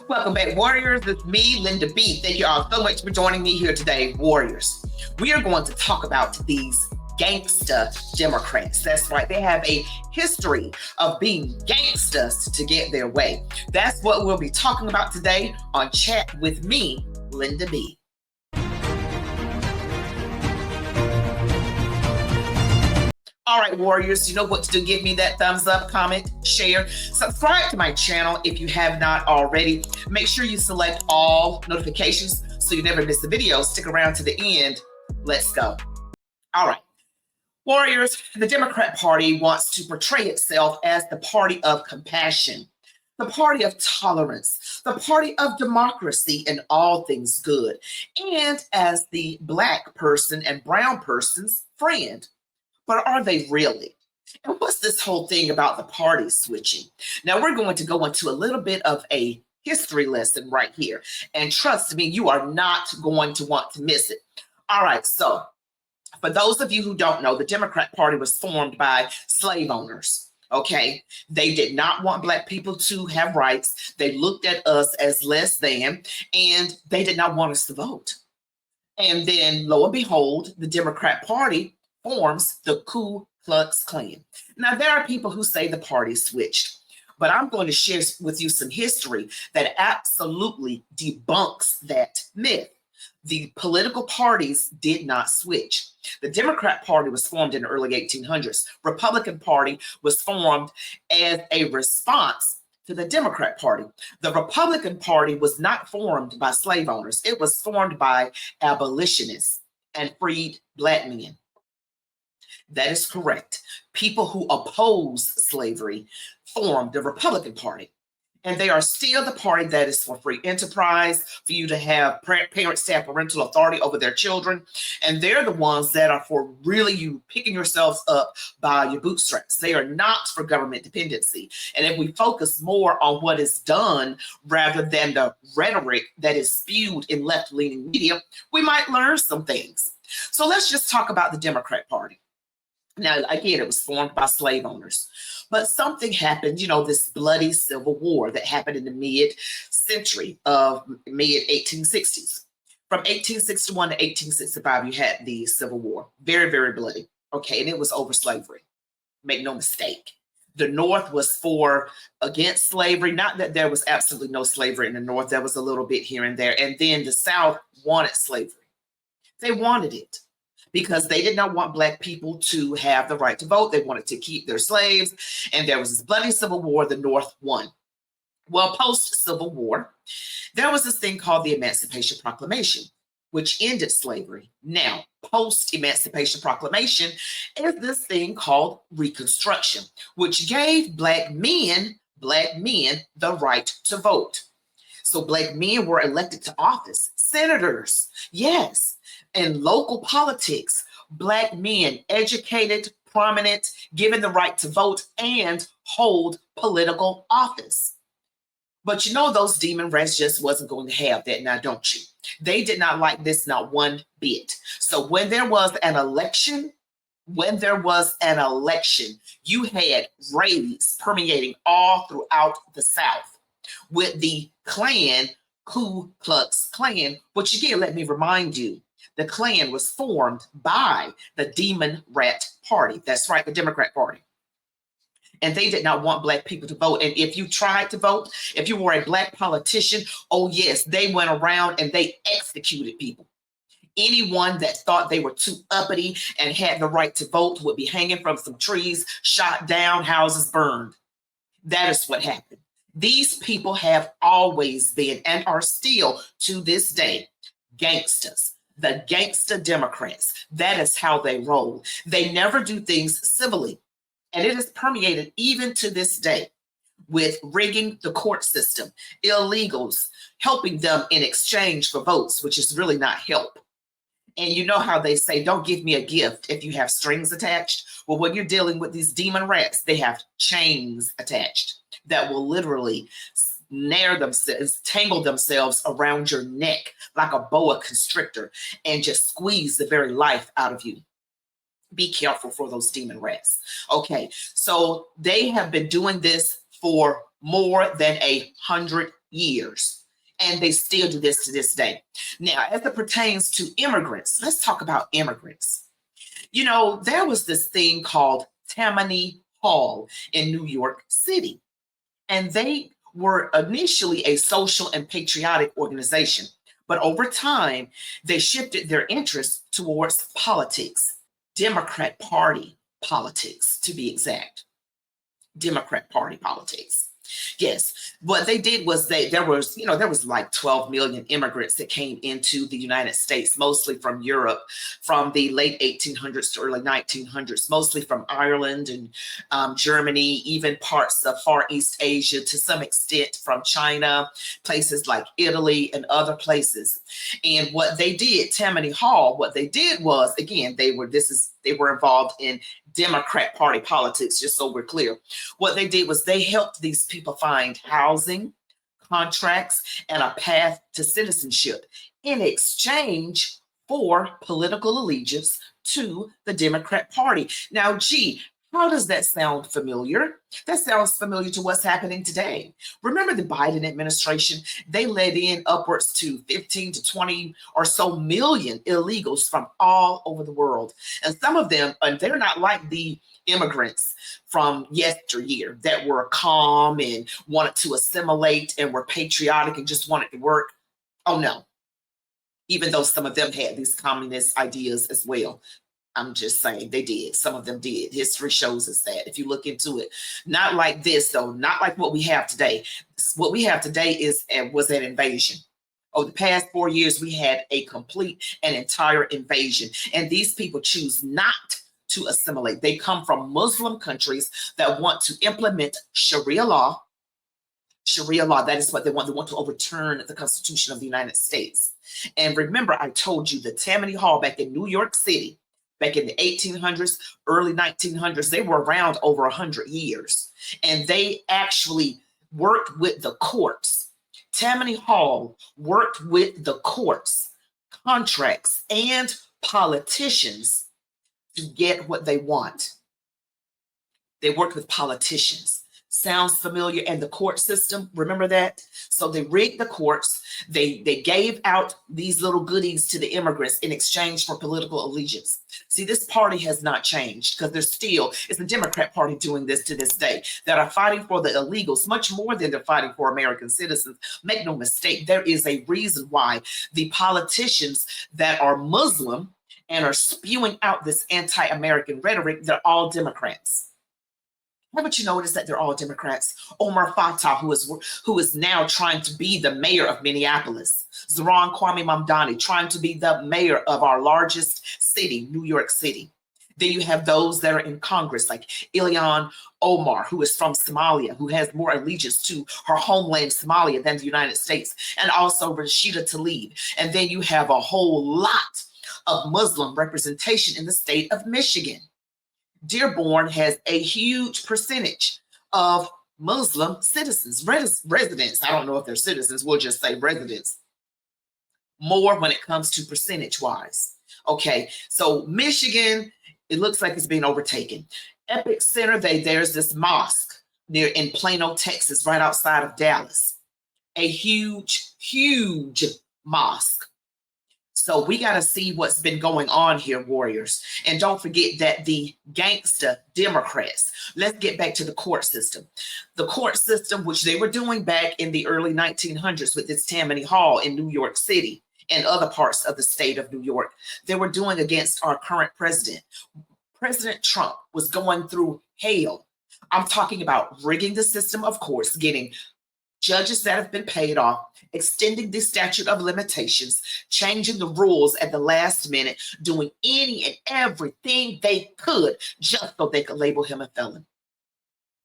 Welcome back, Warriors. It's me, Linda B. Thank you all so much for joining me here today, Warriors. We are going to talk about these gangsta Democrats. That's right. They have a history of being gangsters to get their way. That's what we'll be talking about today on Chat with Me, Linda B. All right, Warriors, you know what to do. Give me that thumbs up, comment, share, subscribe to my channel if you have not already. Make sure you select all notifications so you never miss a video. Stick around to the end. Let's go. All right. Warriors, the Democrat Party wants to portray itself as the party of compassion, the party of tolerance, the party of democracy and all things good, and as the Black person and brown person's friend. But are they really? And what's this whole thing about the party switching? Now, we're going to go into a little bit of a history lesson right here. And trust me, you are not going to want to miss it. All right, so for those of you who don't know, the Democrat Party was formed by slave owners. Okay, they did not want Black people to have rights. They looked at us as less than, and they did not want us to vote. And then, lo and behold, the Democrat Party forms the Ku Klux Klan. Now, there are people who say the party switched, but I'm going to share with you some history that absolutely debunks that myth. The political parties did not switch. The Democrat Party was formed in the early 1800s. Republican Party was formed as a response to the Democrat Party. The Republican Party was not formed by slave owners. It was formed by abolitionists and freed Black men. That is correct. People who oppose slavery formed the Republican Party. And they are still the party that is for free enterprise, for you to have parents to have parental authority over their children. And they're the ones that are for really you picking yourselves up by your bootstraps. They are not for government dependency. And if we focus more on what is done rather than the rhetoric that is spewed in left-leaning media, we might learn some things. So let's just talk about the Democrat Party. Now, again, it was formed by slave owners. But something happened, this bloody civil war that happened in the mid-1860s. From 1861 to 1865, you had the Civil War. Very, very bloody. Okay, and it was over slavery. Make no mistake. The North was against slavery. Not that there was absolutely no slavery in the North. There was a little bit here and there. And then the South wanted slavery. They wanted it, because they did not want Black people to have the right to vote. They wanted to keep their slaves. And there was this bloody civil war. The North won. Well, post-Civil War, there was this thing called the Emancipation Proclamation, which ended slavery. Now, post-Emancipation Proclamation is this thing called Reconstruction, which gave Black men the right to vote. So Black men were elected to office, senators, yes. In local politics, Black men, educated, prominent, given the right to vote and hold political office. But those demon rats just wasn't going to have that, now don't you? They did not like this, not one bit. So when there was an election, you had raids permeating all throughout the South with the Klan, Ku Klux Klan, which again, let me remind you, the Klan was formed by the Demon Rat Party. That's right, the Democrat Party. And they did not want Black people to vote. And if you tried to vote, if you were a Black politician, oh yes, they went around and they executed people. Anyone that thought they were too uppity and had the right to vote would be hanging from some trees, shot down, houses burned. That is what happened. These people have always been and are still to this day gangsters. The gangsta Democrats. That is how they roll. They never do things civilly. And it is permeated even to this day with rigging the court system, illegals, helping them in exchange for votes, which is really not help. And you know how they say, don't give me a gift if you have strings attached. Well, when you're dealing with these demon rats, they have chains attached that will literally tangle themselves around your neck like a boa constrictor and just squeeze the very life out of you. Be careful for those demon rats. Okay, so they have been doing this for more than 100 years. And they still do this to this day. Now, as it pertains to immigrants, let's talk about immigrants. You know, there was this thing called Tammany Hall in New York City, and they were initially a social and patriotic organization. But over time, they shifted their interests towards politics, Democrat Party politics, to be exact. Democrat Party politics. Yes, what they did was there was like 12 million immigrants that came into the United States, mostly from Europe, from the late 1800s to early 1900s, mostly from Ireland and Germany, even parts of Far East Asia, to some extent from China, places like Italy and other places. And what they did, Tammany Hall, what they did was, again, they were involved in Democrat Party politics, just so we're clear. What they did was they helped these people find housing, contracts, and a path to citizenship in exchange for political allegiance to the Democrat Party. Now, gee, how does that sound familiar? That sounds familiar to what's happening today. Remember the Biden administration? They let in upwards to 15 to 20 or so million illegals from all over the world. And some of them, they're not like the immigrants from yesteryear that were calm and wanted to assimilate and were patriotic and just wanted to work. Oh no. Even though some of them had these communist ideas as well. I'm just saying they did. Some of them did. History shows us that. If you look into it, not like this though, not like what we have today. What we have today was an invasion. Over the past 4 years, we had a complete and entire invasion, and these people choose not to assimilate. They come from Muslim countries that want to implement Sharia law. Sharia law, that is what they want. They want to overturn the Constitution of the United States. And remember, I told you the Tammany Hall back in New York City, back in the 1800s, early 1900s, they were around over 100 years. And they actually worked with the courts. Tammany Hall worked with the courts, contracts, and politicians to get what they want. They worked with politicians. Sounds familiar? And the court system, remember that? So they rigged the courts. They gave out these little goodies to the immigrants in exchange for political allegiance. See, this party has not changed because it's the Democrat Party doing this to this day, that are fighting for the illegals much more than they're fighting for American citizens. Make no mistake, there is a reason why the politicians that are Muslim and are spewing out this anti-American rhetoric, they're all Democrats. Haven't you noticed that they're all Democrats? Omar Fattah, who is now trying to be the mayor of Minneapolis. Zoran Kwame Mamdani, trying to be the mayor of our largest city, New York City. Then you have those that are in Congress, like Ilhan Omar, who is from Somalia, who has more allegiance to her homeland, Somalia, than the United States, and also Rashida Tlaib. And then you have a whole lot of Muslim representation in the state of Michigan. Dearborn has a huge percentage of Muslim citizens, residents. I don't know if they're citizens, we'll just say residents. More when it comes to percentage wise. Okay, so Michigan, it looks like it's being overtaken. Epic Center, there's this mosque in Plano, Texas, right outside of Dallas. A huge, huge mosque. So we got to see what's been going on here, warriors. And don't forget that the gangsta Democrats, let's get back to the court system. The court system, which they were doing back in the early 1900s with this Tammany Hall in New York City and other parts of the state of New York, they were doing against our current president. President Trump was going through hell. I'm talking about rigging the system, of course, getting judges that have been paid off, extending the statute of limitations, changing the rules at the last minute, doing any and everything they could just so they could label him a felon.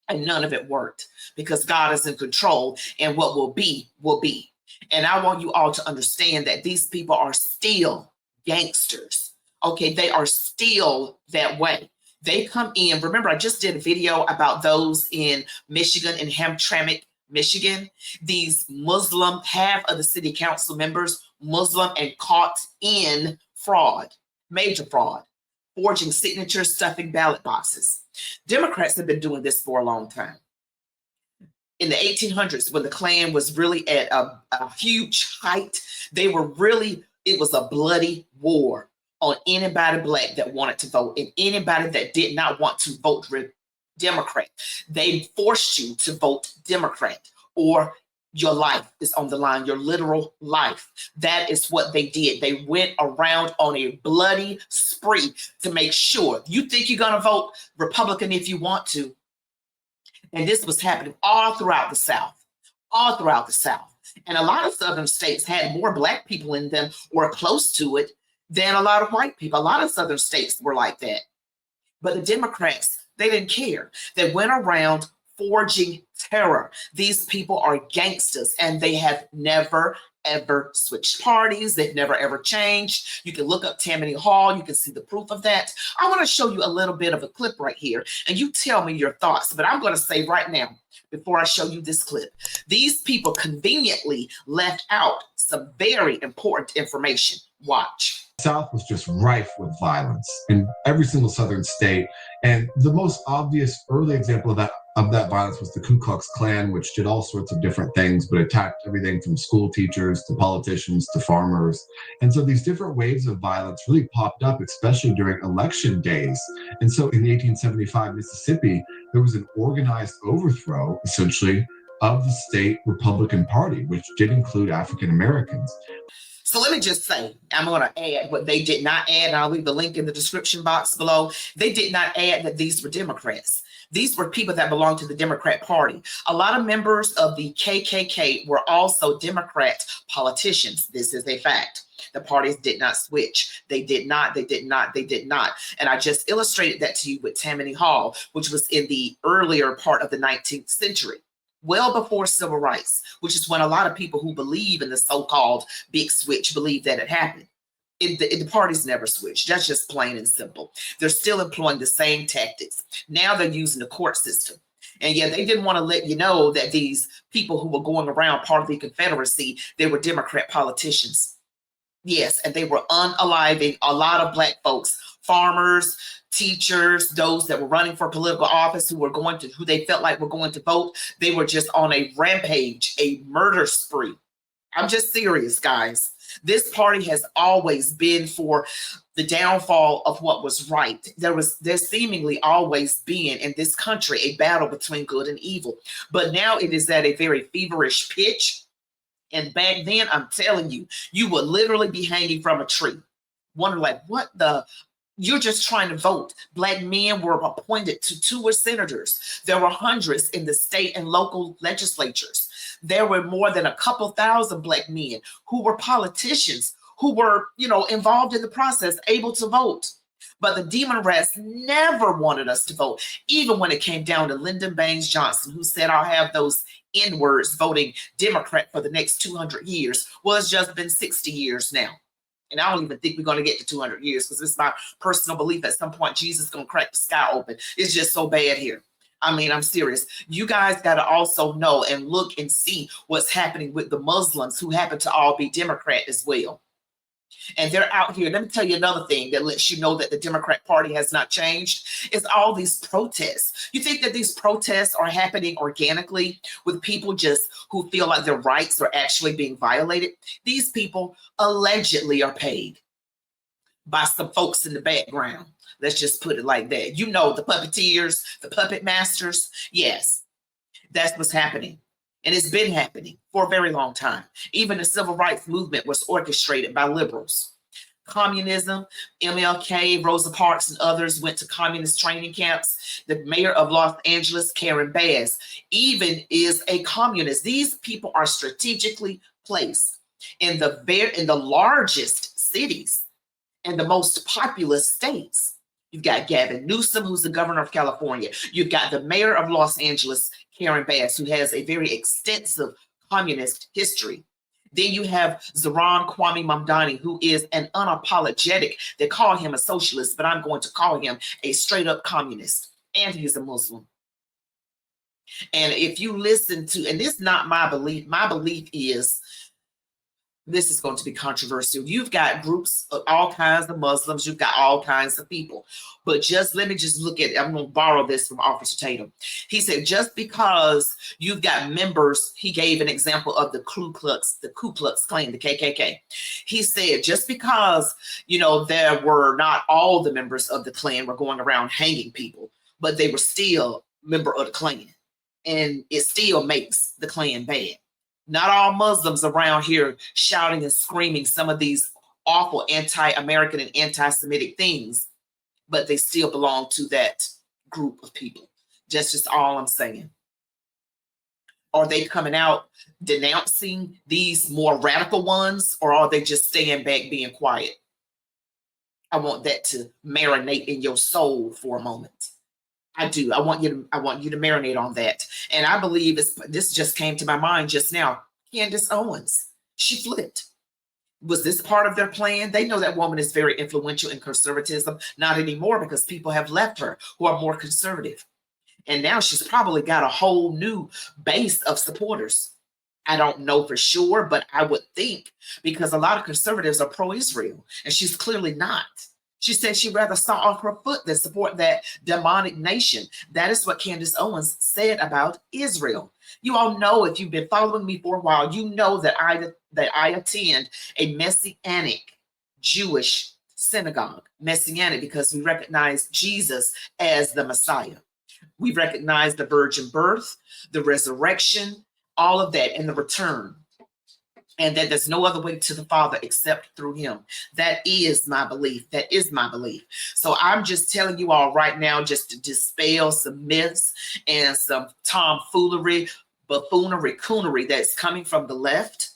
And none of it worked because God is in control, and what will be, will be. And I want you all to understand that these people are still gangsters. Okay, they are still that way. They come in. Remember, I just did a video about those in Michigan, in Hamtramck, Michigan. These Muslim, half of the city council members, Muslim, and caught in fraud, major fraud, forging signatures, stuffing ballot boxes. Democrats have been doing this for a long time. in the 1800s, when the Klan was really at a huge height, it was a bloody war on anybody Black that wanted to vote and anybody that did not want to vote Democrat. They forced you to vote Democrat, or your life is on the line, your literal life. That is what they did. They went around on a bloody spree to make sure you think you're going to vote Republican if you want to. And this was happening all throughout the South, all throughout the South. And a lot of Southern states had more Black people in them or close to it than a lot of white people. A lot of Southern states were like that. But the Democrats, they didn't care. They went around forging terror. These people are gangsters, and they have never, ever switched parties. They've never, ever changed. You can look up Tammany Hall. You can see the proof of that. I want to show you a little bit of a clip right here, and you tell me your thoughts. But I'm going to say right now, before I show you this clip, these people conveniently left out some very important information. Watch. South was just rife with violence in every single Southern state. And the most obvious early example of that violence was the Ku Klux Klan, which did all sorts of different things, but attacked everything from school teachers to politicians to farmers. And so these different waves of violence really popped up, especially during election days. And so in 1875 Mississippi, there was an organized overthrow, essentially, of the state Republican Party, which did include African Americans. So let me just say, I'm going to add what they did not add, and I'll leave the link in the description box below. They did not add that these were Democrats. These were people that belonged to the Democrat Party. A lot of members of the KKK were also Democrat politicians. This is a fact. The parties did not switch. They did not. And I just illustrated that to you with Tammany Hall, which was in the earlier part of the 19th century. Well before civil rights, which is when a lot of people who believe in the so-called big switch believe that it happened. The parties never switched. That's just plain and simple. They're still employing the same tactics. Now they're using the court system. And yet they didn't want to let you know that these people who were going around part of the Confederacy, they were Democrat politicians. Yes, and they were unaliving a lot of Black folks, farmers, teachers, those that were running for political office, who they felt like were going to vote. They were just on a rampage, a murder spree. I'm just serious, guys. This party has always been for the downfall of what was right. There's seemingly always been in this country a battle between good and evil. But now it is at a very feverish pitch. And back then, I'm telling you, you would literally be hanging from a tree. Wonder like, you're just trying to vote. Black men were appointed to 2 senators. There were hundreds in the state and local legislatures. There were more than a couple thousand Black men who were politicians, who were, involved in the process, able to vote. But the demon rats never wanted us to vote, even when it came down to Lyndon Baines Johnson, who said, I'll have those N-words voting Democrat for the next 200 years. Well, it's just been 60 years now. And I don't even think we're going to get to 200 years, because it's my personal belief at some point Jesus is going to crack the sky open. It's just so bad here. I mean, I'm serious. You guys got to also know and look and see what's happening with the Muslims, who happen to all be Democrat as well. And they're out here. Let me tell you another thing that lets you know that the Democrat Party has not changed. Is all these protests. You think that these protests are happening organically with people just who feel like their rights are actually being violated? These people allegedly are paid by some folks in the background. Let's just put it like that. You know, the puppeteers, the puppet masters. Yes, that's what's happening. And it's been happening for a very long time. Even the civil rights movement was orchestrated by liberals. Communism, MLK, Rosa Parks, and others went to communist training camps. The mayor of Los Angeles, Karen Bass, even is a communist. These people are strategically placed in the largest cities and the most populous states. You've got Gavin Newsom, who's the governor of California. You've got the mayor of Los Angeles, Karen Bass, who has a very extensive communist history. Then you have Zoran Kwame Mamdani, who is an unapologetic. They call him a socialist, but I'm going to call him a straight up communist. And he's a Muslim. And if you listen to, and this is not my belief is This is going to be controversial. You've got groups of all kinds of Muslims. You've got all kinds of people. But let me look at, I'm going to borrow this from Officer Tatum. He said, just because you've got members, he gave an example of the Ku Klux Klan, the KKK. He said, just because, there were not all the members of the Klan were going around hanging people, but they were still member of the Klan. And it still makes the Klan bad. Not all Muslims around here shouting and screaming some of these awful anti-American and anti-Semitic things, but they still belong to that group of people. That's just all I'm saying. Are they coming out denouncing these more radical ones, or are they just staying back being quiet? I want that to marinate in your soul for a moment. I do. I want you to marinate on that. And I believe this just came to my mind just now. Candace Owens, she flipped. Was this part of their plan? They know that woman is very influential in conservatism. Not anymore, because people have left her who are more conservative. And now she's probably got a whole new base of supporters. I don't know for sure, but I would think, because a lot of conservatives are pro-Israel, and she's clearly not. She said she'd rather saw off her foot than support that demonic nation. That is what Candace Owens said about Israel. You all know, if you've been following me for a while, you know that I attend a Messianic Jewish synagogue. Messianic because we recognize Jesus as the Messiah. We recognize the virgin birth, the resurrection, all of that, and the return. And that there's no other way to the Father except through him. That is my belief. That is my belief. So I'm just telling you all right now, just to dispel some myths and some tomfoolery, buffoonery, coonery that's coming from the left.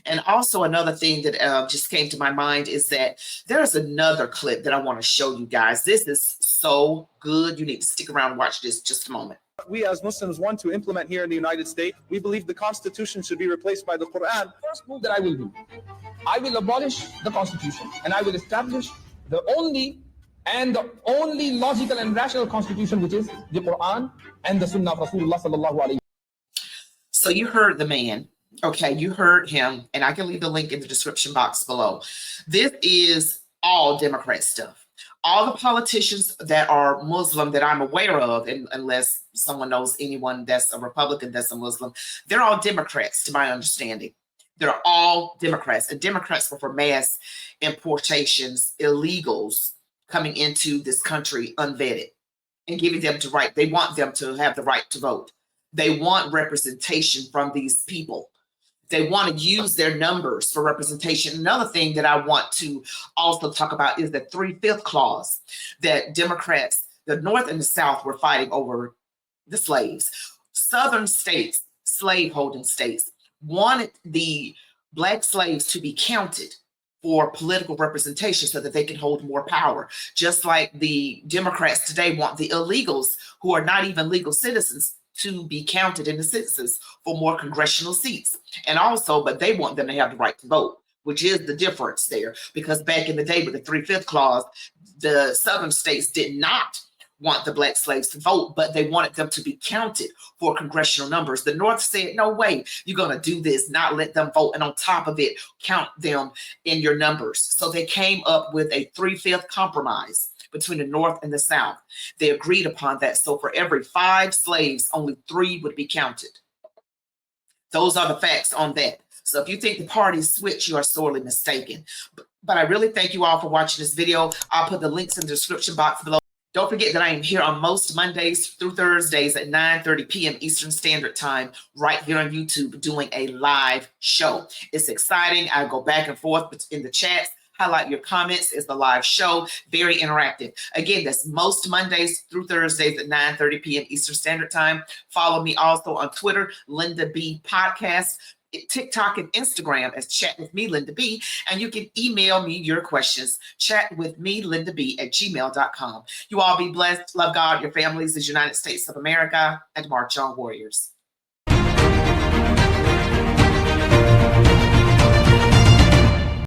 And also another thing that just came to my mind is that there's another clip that I want to show you guys. This is so good. You need to stick around and watch this just a moment. We as Muslims want to implement here in the United States. We believe the Constitution should be replaced by the Quran. First move that I will do, I will abolish the Constitution, and I will establish the only logical and rational Constitution, which is the Quran and the Sunnah of Rasulullah sallallahu alaihi. So you heard the man. Okay, you heard him, and I can leave the link in the description box below. This is all Democrat stuff. All the politicians that are Muslim that I'm aware of, and unless someone knows anyone that's a Republican that's a Muslim, they're all Democrats, to my understanding. They're all Democrats, and Democrats were for mass importations, illegals coming into this country unvetted and giving them the right. They want them to have the right to vote. They want representation from these people. They want to use their numbers for representation. Another thing that I want to also talk about is the 3/5 clause that Democrats, the North and the South, were fighting over the slaves. Southern states, slave-holding states, wanted the Black slaves to be counted for political representation so that they can hold more power. Just like the Democrats today want the illegals, who are not even legal citizens, to be counted in the census for more congressional seats. And also, but they want them to have the right to vote, which is the difference there. Because back in the day with the 3/5 clause, the Southern states did not want the Black slaves to vote, but they wanted them to be counted for congressional numbers. The North said, no way, you're going to do this, not let them vote, and on top of it, count them in your numbers. So they came up with a 3/5 compromise between the North and the South. They agreed upon that. So for every 5 slaves, only 3 would be counted. Those are the facts on that. So if you think the parties switch, you are sorely mistaken. But I really thank you all for watching this video. I'll put the links in the description box below. Don't forget that I am here on most Mondays through Thursdays at 9:30 p.m. Eastern Standard Time, right here on YouTube, doing a live show. It's exciting. I go back and forth in the chats. Highlight your comments. It's the live show, very interactive. Again, that's most Mondays through Thursdays at 9:30 p.m. Eastern Standard Time. Follow me also on Twitter, Linda B Podcast, TikTok and Instagram as ChatWithMeLindaB, and you can email me your questions, ChatWithMeLindaB@gmail.com. You all be blessed. Love God, your families, the United States of America, and march on, warriors.